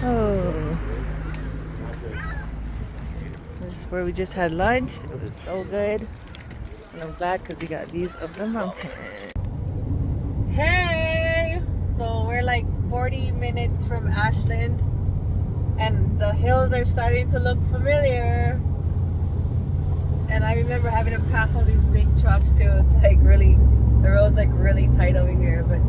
Oh, this is where we just had lunch. It was so good. And I'm glad because we got views of the mountain. Hey! So we're like 40 minutes from Ashland. And the hills are starting to look familiar. And I remember having to pass all these big trucks too. It's like really, the road's like really tight over here. But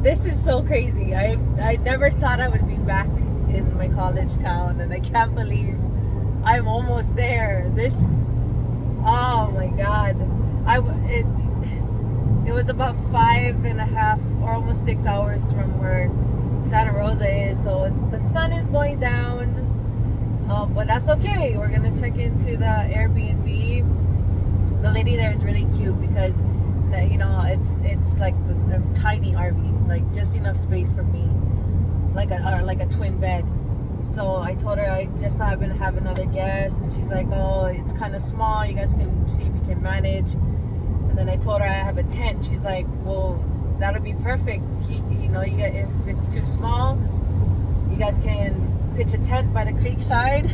this is so crazy. I never thought I would be back in my college town, and I can't believe I'm almost there. Oh my God. It was about 5.5 or almost 6 hours from where Santa Rosa is. So the sun is going down, but that's okay. We're gonna check into the Airbnb. The lady there is really cute because it's like a tiny RV, like just enough space for me, like a twin bed. So I told her I just happen to have another guest, and she's like, oh, it's kind of small, you guys can see if you can manage. And then I told her I have a tent. She's like, well, that'll be perfect. If it's too small, you guys can pitch a tent by the creek side.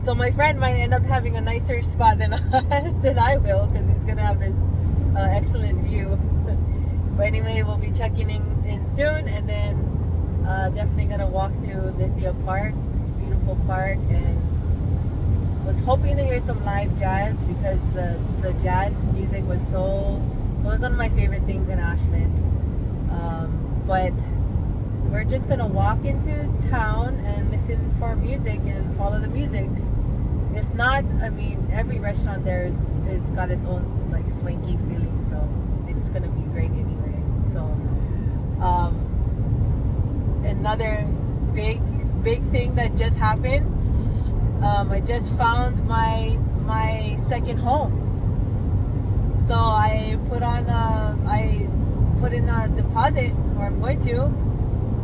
So my friend might end up having a nicer spot than I will, because he's gonna have this excellent view. But anyway, we'll be checking in soon, and then definitely gonna walk through Lithia Park, beautiful park, and was hoping to hear some live jazz because the jazz music was one of my favorite things in Ashland. But we're just gonna walk into town and listen for music and follow the music. If not, I mean, every restaurant there is got its own like swanky feeling, so it's gonna be great anyway. So another big thing that just happened, I just found my second home. So I put in a deposit, or I'm going to,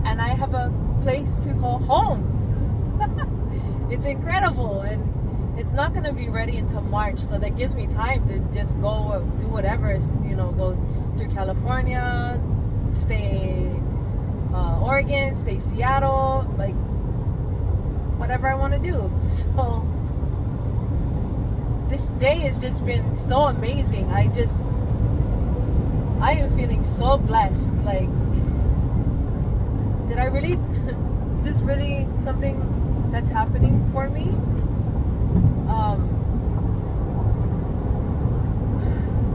and I have a place to go home. It's incredible, and it's not going to be ready until March, so that gives me time to just go do whatever, go through California, stay Oregon, stay Seattle, like whatever I want to do. So this day has just been so amazing. I am feeling so blessed. Like, is this really something that's happening for me?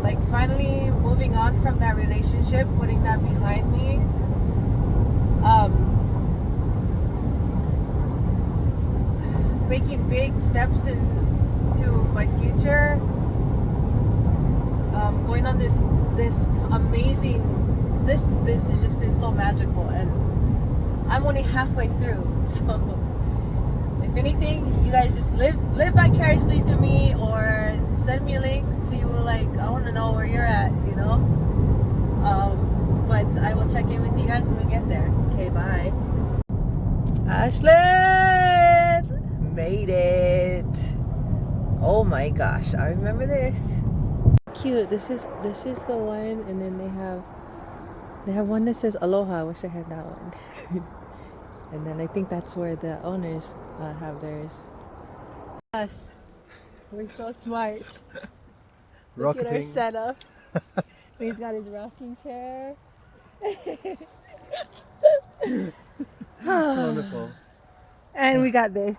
Like finally moving on from that relationship, putting that behind me. Making big steps into my future. Going on this amazing, this has just been so magical, and I'm only halfway through. So if anything, you guys just live vicariously through me, or send me a link so you will, like, I want to know where you're at, but I will check in with you guys when we get there. Okay, bye. Ashland, made it. Oh my gosh, I remember this. Cute. This is the one, and then they have one that says Aloha. I wish I had that one. And then I think that's where the owners have theirs. Us, we're so smart. Look at our setup. He's got his rocking chair. Wonderful. And we got this.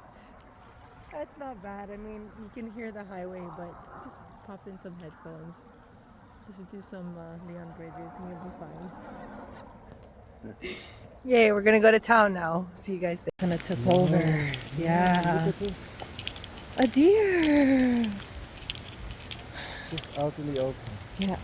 That's not bad. I mean, you can hear the highway, but just pop in some headphones. Listen to some Leon Bridges and you'll be fine. Yay, we're gonna go to town now. See you guys there. Kind of took over. Yeah. Look at this. A deer. Just out in the open. Yeah.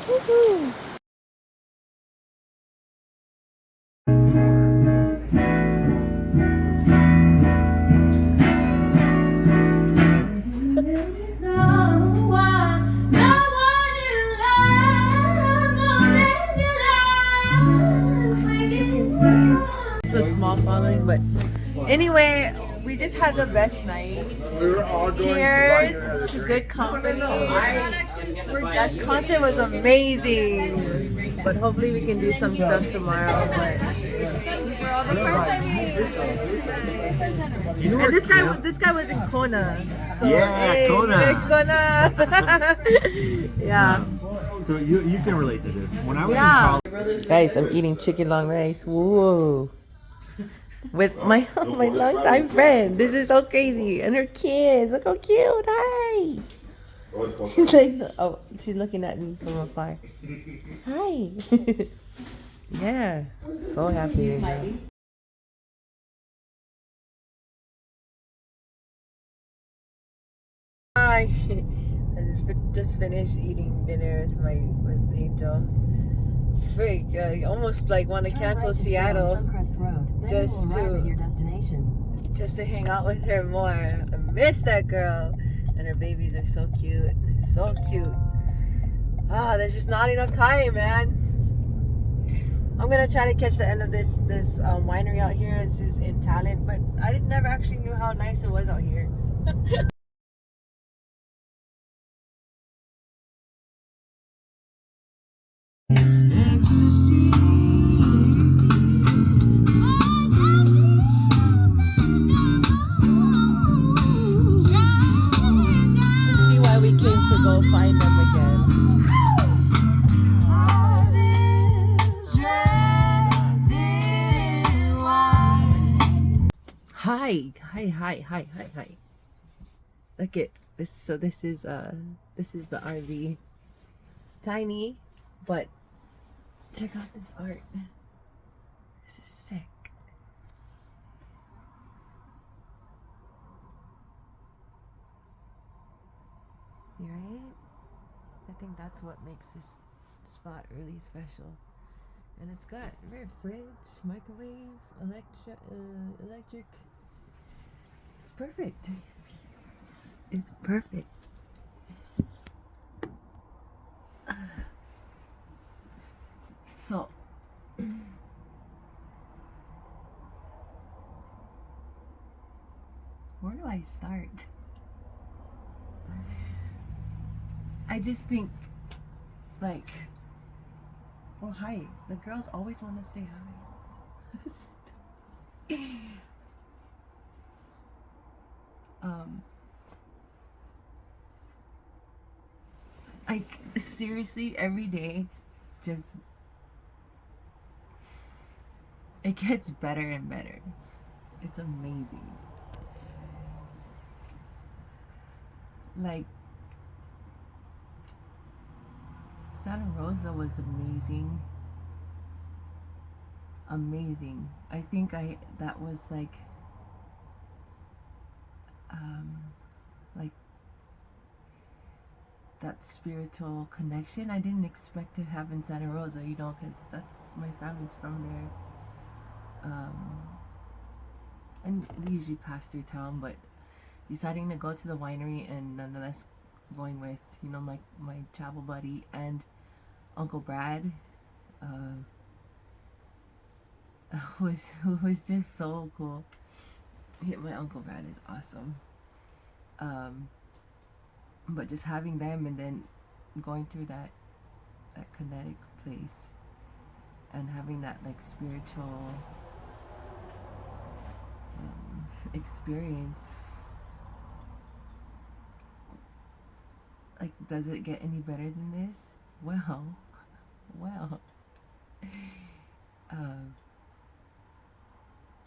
Woohoo! small following, but anyway, we just had the best night. Cheers to good company. That concert was amazing, but hopefully we can do some stuff tomorrow. But these are all the friends I made. And this guy was in Kona. So, Yeah, hey, Kona. Kona. Yeah. So you can relate to this. When I was in college, Guys, I'm eating chicken long rice. Whoa. With my longtime friend. This is so crazy. And her kids. Look how cute. Hi. She's like, oh, she's looking at me from afar. Hi. Yeah. So happy. Hi. I just finished eating dinner with Angel. Frig, I almost like want to cancel Seattle just to hang out with her more. I miss that girl, and her babies are so cute, so cute. Ah, there's just not enough time, man. I'm gonna try to catch the end of this winery out here. This is in Talent, but I never actually knew how nice it was out here. Find them again. Hi. Look at this. So this is the RV. Tiny, but check out this art. This is sick. You right? I think that's what makes this spot really special. And it's got fridge, microwave, electric. It's perfect. It's perfect. So, where do I start? I just think, like, oh, hi. The girls always want to say hi. Like, seriously, every day, just, it gets better and better. It's amazing. Like, Santa Rosa was amazing. Amazing. I think that was like that spiritual connection I didn't expect to have in Santa Rosa, you know, because that's my family's from there. And we usually pass through town, but deciding to go to the winery and nonetheless going with, you know, my travel buddy and Uncle Brad was just so cool. My Uncle Brad is awesome. But just having them and then going through that kinetic place and having that like spiritual experience, like, does it get any better than this? Well,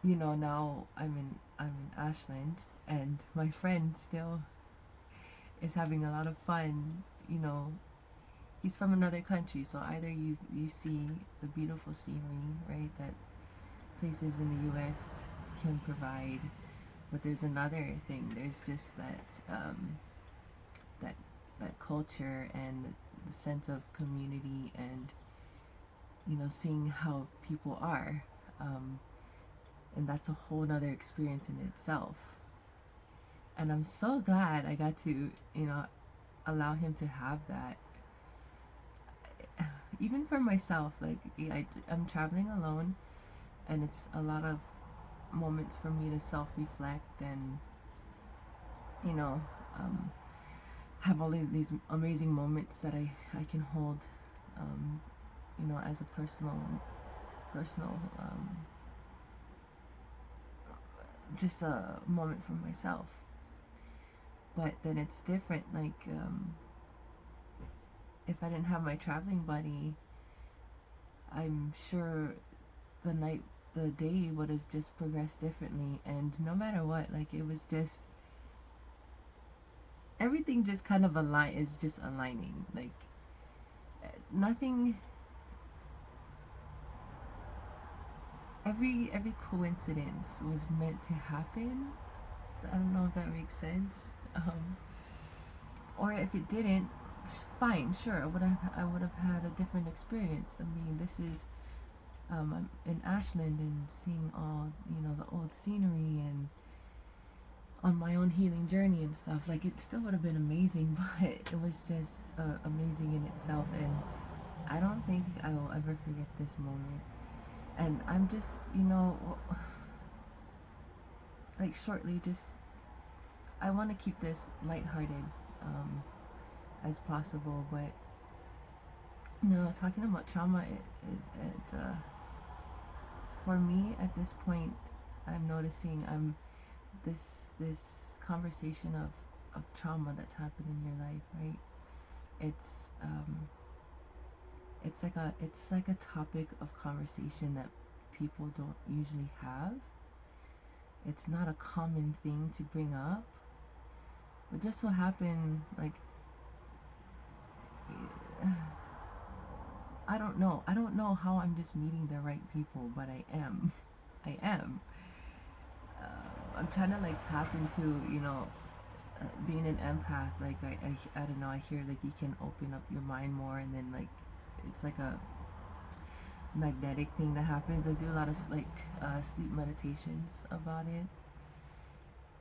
you know, now I'm in Ashland, and my friend still is having a lot of fun. You know, he's from another country, so either you see the beautiful scenery, right, that places in the U.S. can provide, but there's another thing. There's just that that culture and the sense of community, and, you know, seeing how people are, and that's a whole nother experience in itself. And I'm so glad I got to, you know, allow him to have that. Even for myself, like, I'm traveling alone, and it's a lot of moments for me to self-reflect and, you know, have all of these amazing moments that I can hold, you know, as a personal, just a moment for myself. But then it's different, like, if I didn't have my traveling buddy, I'm sure the day would have just progressed differently. And no matter what, like, it was just, everything just kind of is just aligning. Like, nothing, every coincidence was meant to happen. I don't know if that makes sense. Or if it didn't, fine, sure. I would have had a different experience. I mean, this is I'm in Ashland and seeing all, you know, the old scenery and on my own healing journey and stuff. Like, it still would have been amazing, but it was just amazing in itself. And I don't think I will ever forget this moment. And I'm just, you know, like, shortly, just, I want to keep this lighthearted as possible. But, you know, talking about trauma, for me at this point, I'm noticing this conversation of trauma that's happened in your life, right? It's it's like a topic of conversation that people don't usually have. It's not a common thing to bring up, but just so happened, like, I don't know how I'm just meeting the right people, but I am. I am. I'm trying to, like, tap into, you know, being an empath. Like, I don't know, I hear, like, you can open up your mind more, and then, like, it's like a magnetic thing that happens. I do a lot of, like, sleep meditations about it,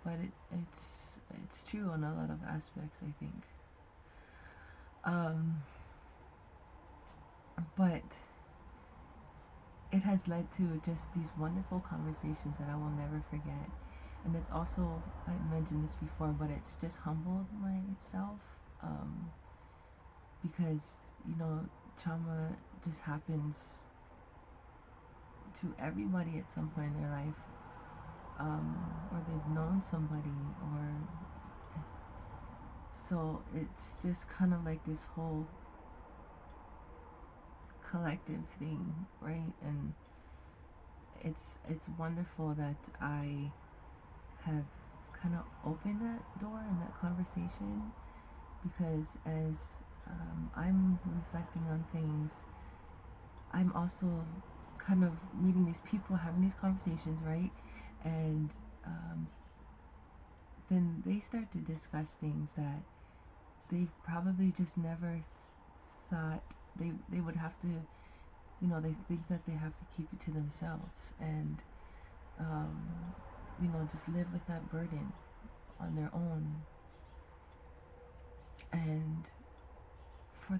but it's true on a lot of aspects, I think. But it has led to just these wonderful conversations that I will never forget. And it's also, I mentioned this before, but it's just humbled myself, because, you know, trauma just happens to everybody at some point in their life, or they've known somebody, or so it's just kind of like this whole collective thing, right? And it's wonderful that I have kind of opened that door and that conversation, because as I'm reflecting on things, I'm also kind of meeting these people, having these conversations, right? And then they start to discuss things that they've probably just never thought they would have to, you know, they think that they have to keep it to themselves, and you know, just live with that burden on their own. And for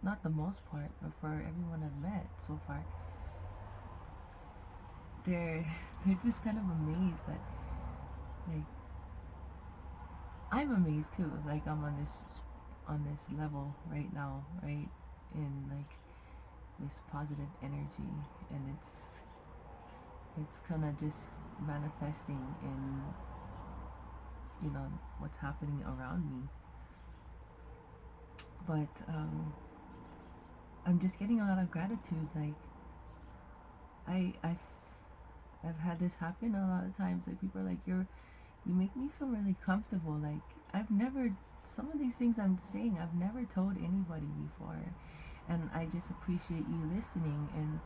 not the most part, but for everyone I've met so far, they're just kind of amazed that, like, I'm amazed too. Like, I'm on this level right now, right? In, like, this positive energy, and it's kind of just manifesting in, you know, what's happening around me. But I'm just getting a lot of gratitude. Like, I've had this happen a lot of times. Like, people are like, you make me feel really comfortable. Like, some of these things I'm saying, I've never told anybody before, and I just appreciate you listening. And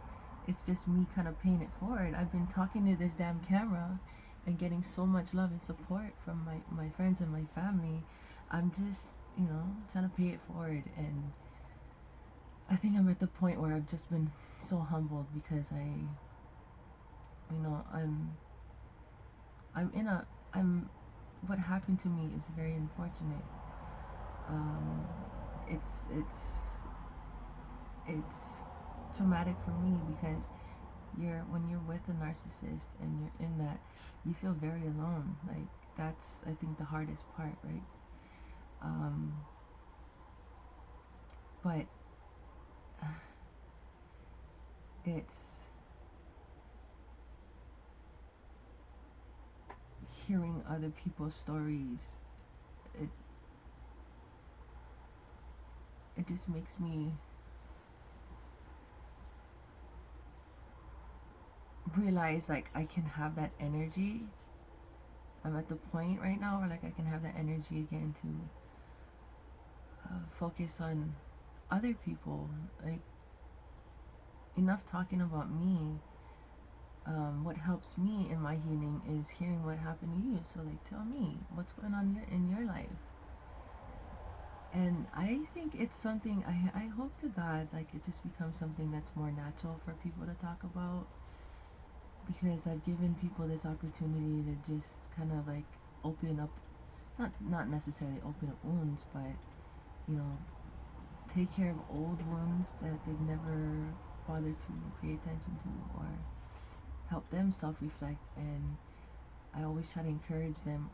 it's just me kind of paying it forward. I've been talking to this damn camera and getting so much love and support from my friends and my family. I'm just, you know, trying to pay it forward. And I think I'm at the point where I've just been so humbled, because what happened to me is very unfortunate. It's traumatic for me, because when you're with a narcissist and you're in that, you feel very alone. Like, that's, I think, the hardest part, right? But it's hearing other people's stories. It just makes me realize, like, I can have that energy. I'm at the point right now where, like, I can have that energy again to focus on other people. Like, enough talking about me. What helps me in my healing is hearing what happened to you. So, like, tell me what's going on in your life. And I think it's something, I hope to God, like, it just becomes something that's more natural for people to talk about, because I've given people this opportunity to just kind of, like, open up, not necessarily open up wounds, but, you know, take care of old wounds that they've never bothered to pay attention to, or help them self-reflect. And I always try to encourage them,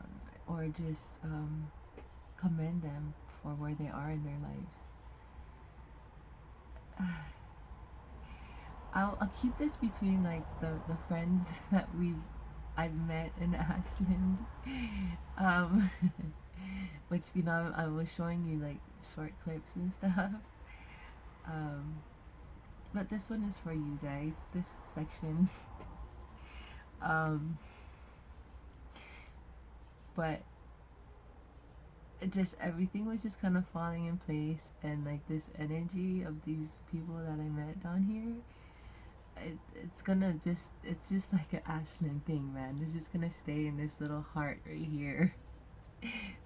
or just commend them for where they are in their lives. I'll keep this between, like, the friends that I've met in Ashland, which, you know, I was showing you, like, short clips and stuff. But this one is for you guys. This section. But it just, everything was just kind of falling in place, and, like, this energy of these people that I met down here, it's just like an Ashland thing, man. It's just gonna stay in this little heart right here.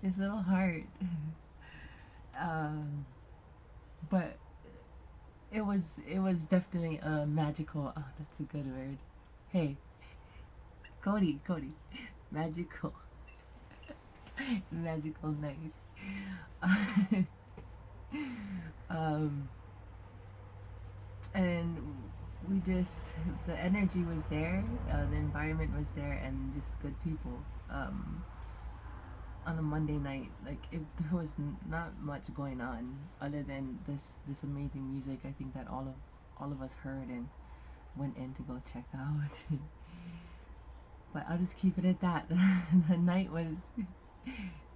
This little heart. But it was definitely a magical, oh, that's a good word. Hey, Cody, magical. Magical night. And we just, the energy was there, the environment was there, and just good people. On a Monday night, like, there was not much going on other than this amazing music, I think, that all of us heard and went in to go check out. But I'll just keep it at that. The night was,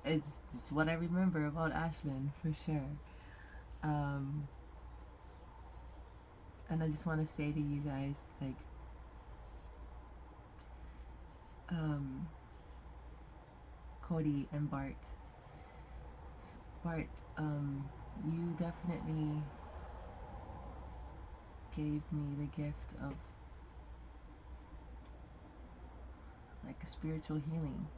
it's what I remember about Ashland, for sure. And I just want to say to you guys, like, Cody and Bart, you definitely gave me the gift of, like, a spiritual healing.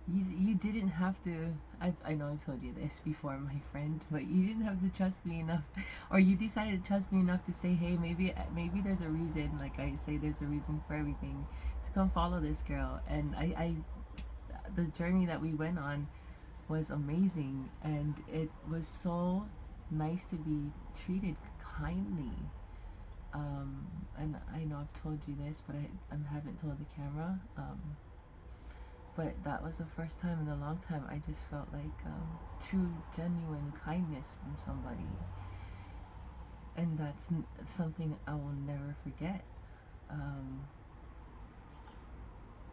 You didn't have to, I know I've told you this before, my friend, but you didn't have to trust me enough, or you decided to trust me enough to say, hey, maybe there's a reason, like I say, there's a reason for everything, to come follow this girl. And I the journey that we went on was amazing, and it was so nice to be treated kindly. And I know I've told you this, but I haven't told the camera. But that was the first time in a long time I just felt like true, genuine kindness from somebody. And that's something I will never forget.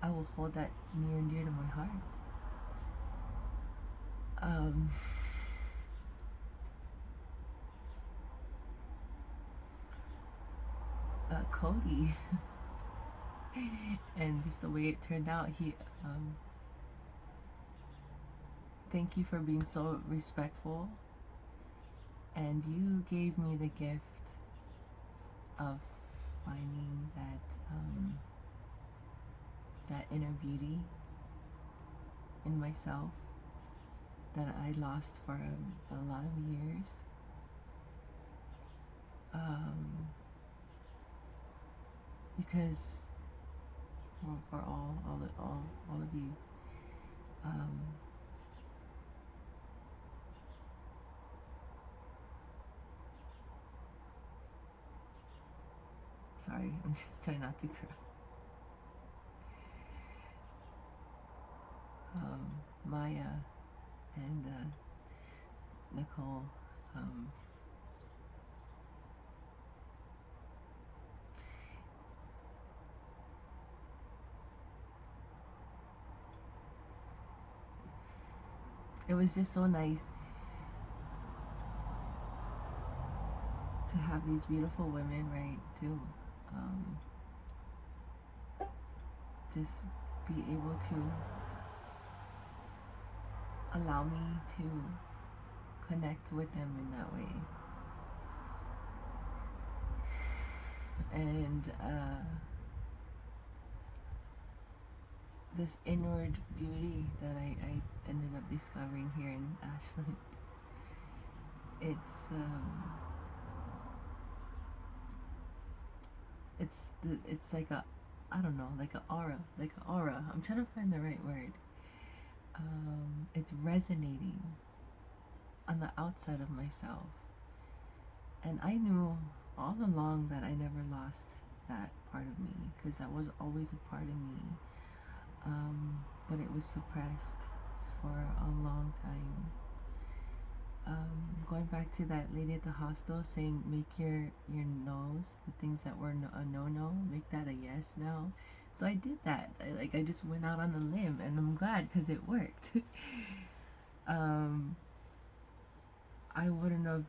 I will hold that near and dear to my heart. Cody, and just the way it turned out, he, thank you for being so respectful, and you gave me the gift of finding that inner beauty in myself that I lost for a lot of years. Because for all of you, Sorry, I'm just trying not to cry. Maya and Nicole. It was just so nice to have these beautiful women, right? To just be able to allow me to connect with them in that way. And this inward beauty that I ended up discovering here in Ashland, it's like a, I don't know, like an aura, I'm trying to find the right word. It's resonating on the outside of myself, and I knew all along that I never lost that part of me, because that was always a part of me, but it was suppressed for a long time. Going back to that lady at the hostel saying, make your no's, the things that were a no, make that a yes now. So I did that. I just went out on a limb, and I'm glad because it worked. I wouldn't have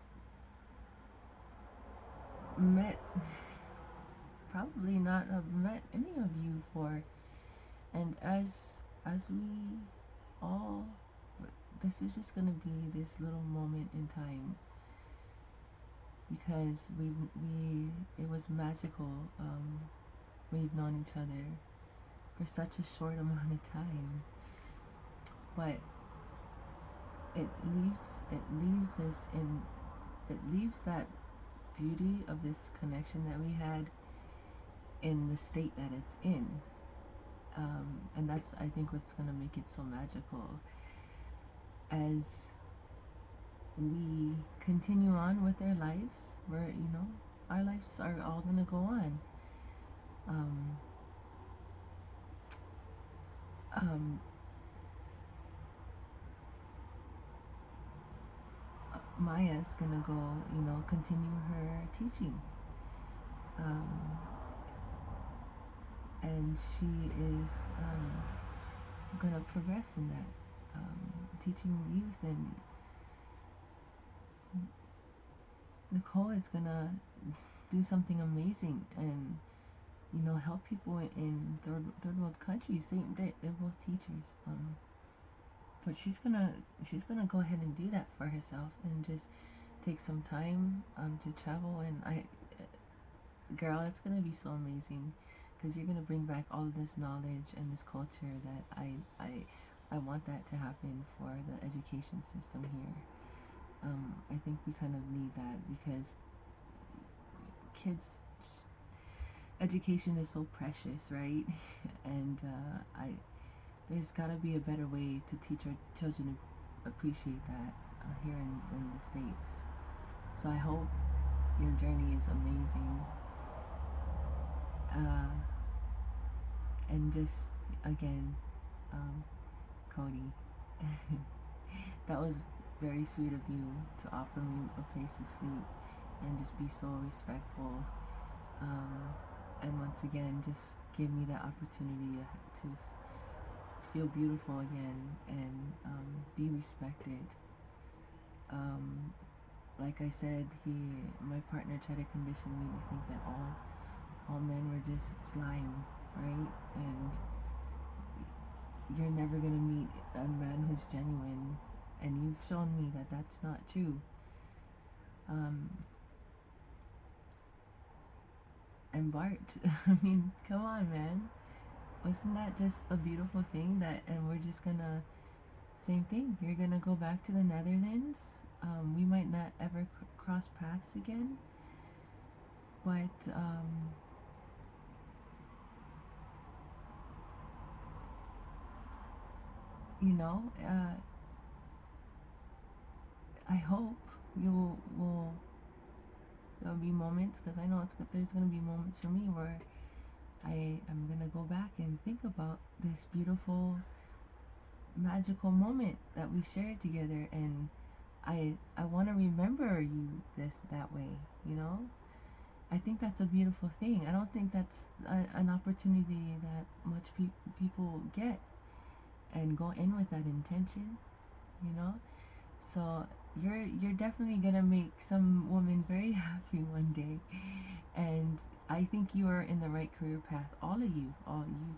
probably not have met any of you and as we all, this is just gonna be this little moment in time, because it was magical. We've known each other for such a short amount of time, but it leaves that beauty of this connection that we had in the state that it's in, and that's, I think, what's going to make it so magical as we continue on with our lives, where our lives are all going to go on. Maya's gonna go, continue her teaching, and she is gonna progress in that, teaching youth, and Nicole is gonna do something amazing and help people in third world countries. They're both teachers, but she's gonna go ahead and do that for herself and just take some time to travel. And girl, it's gonna be so amazing, because you're gonna bring back all of this knowledge and this culture that I want that to happen for the education system here. I think we kind of need that, because kids' education is so precious, right? And there's got to be a better way to teach our children to appreciate that here in the States. So I hope your journey is amazing. And just, again, Cody, that was very sweet of you to offer me a place to sleep and just be so respectful. And once again, just give me that opportunity to feel beautiful again and be respected. Like I said, my partner tried to condition me to think that all men were just slime, right? And you're never gonna meet a man who's genuine, and you've shown me that that's not true. And Bart, I mean, come on, man. Wasn't that just a beautiful thing? And we're just gonna, same thing. You're gonna go back to the Netherlands. We might not ever cross paths again, but I hope there'll be moments, because I know there's gonna be moments for me where I'm gonna go back and think about this beautiful, magical moment that we shared together, and I want to remember you that way, you know. I think that's a beautiful thing. I don't think that's an opportunity that much people get and go in with that intention, you know. So you're definitely gonna make some woman very happy one day, and I think you are in the right career path. All you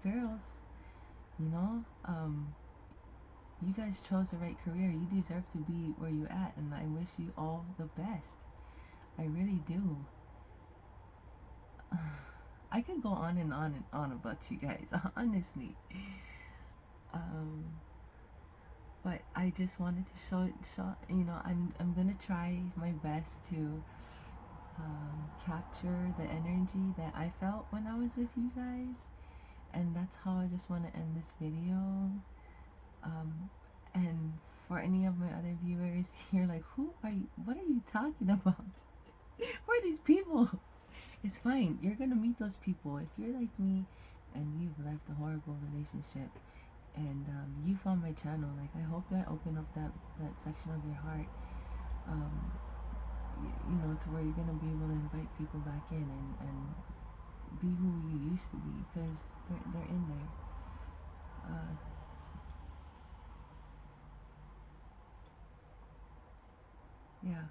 girls, you know, you guys chose the right career. You deserve to be where you at, and I wish you all the best. I really do. I could go on and on and on about you guys, honestly. But I just wanted to show, you know, I'm gonna try my best to capture the energy that I felt when I was with you guys, and that's how I just want to end this video. And for any of my other viewers, you're like, who are you? What are you talking about? Who are these people? It's fine. You're gonna meet those people. If you're like me and you've left a horrible relationship and you found my channel, like, I hope that I open up that section of your heart, you know, to where you're gonna be able to invite people back in and be who you used to be, because they're in there. Yeah.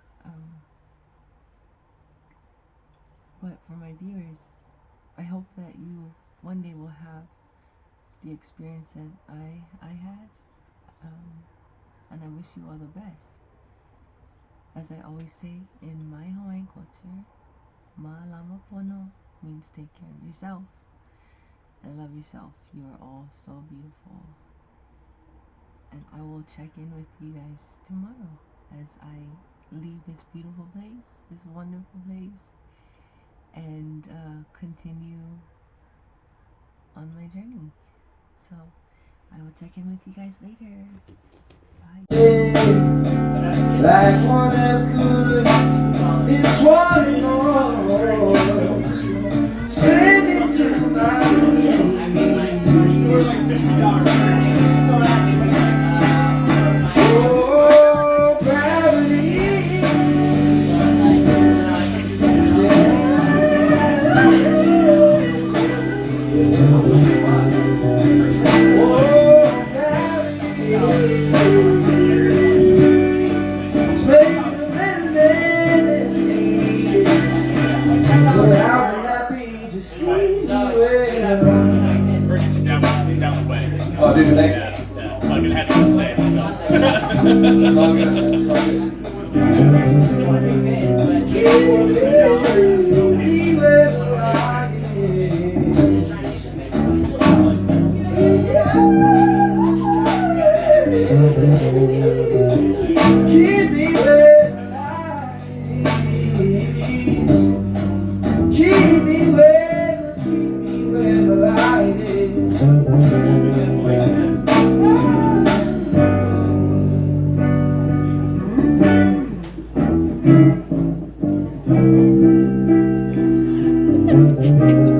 But for my viewers, I hope that you one day will have the experience that I had, and I wish you all the best. As I always say in my Hawaiian culture, ma'alama pono means take care of yourself and love yourself. You are all so beautiful. And I will check in with you guys tomorrow as I leave this beautiful place, this wonderful place, and continue on my journey. So I will check in with you guys later. Bye. Like one that could, this one and all, send it to my Oh, dude, thank you. Yeah, so I'm gonna have to say it. It's all good. It's all good. Keep me where the light is. Keep me where the light is. It's